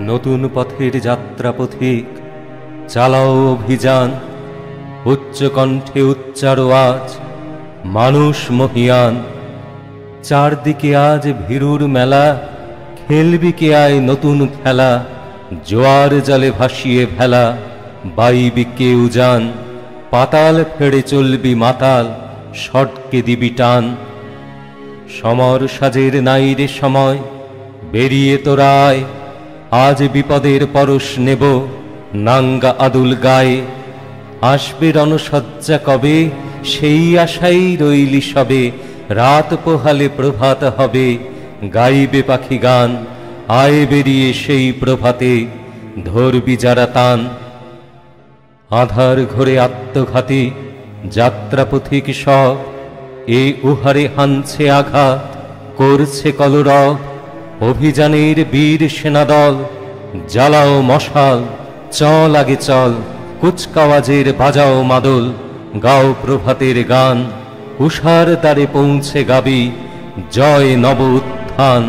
নতুন পথের যাত্রা পথিক চালাও অভিযান, উচ্চ কণ্ঠে উচ্চারো আজ মানুষ মহিয়ান। চারদিকে আজ ভীরুর মেলা, খেলবি কে আয় নতুন খেলা, জোয়ার জলে ভাসিয়ে ভেলা বাইবি কে উজান। পাতাল ফেড়ে চলবি মাতাল, সটকে দিবি টান। সমর সাজের নাইরে সময়, বেরিয়ে তোরায় আজ বিপদের পরশ নেব নাঙ্গা আদুল গায়ে। আসবে রণসজ্জা কবে, সেই আশাই রইলি সবে। রাত পোহালে প্রভাত হবে, গাইবে পাখি গান। আয় বেরিয়ে সেই প্রভাতে, ধরবি যারা তান। আধার ঘরে আত্মঘাতী যাত্রা পথিক সব, এ উহারে হানছে আঘাত, করছে কলরব। অভিযানের বীর সেনাদল, জ্বালাও মশাল, চল আগে চল, কুচকাওয়াজের বাজাও মাদল। গাও প্রভাতের গান, উষার দ্বারে পৌঁছে গাবি জয় নব উত্থান।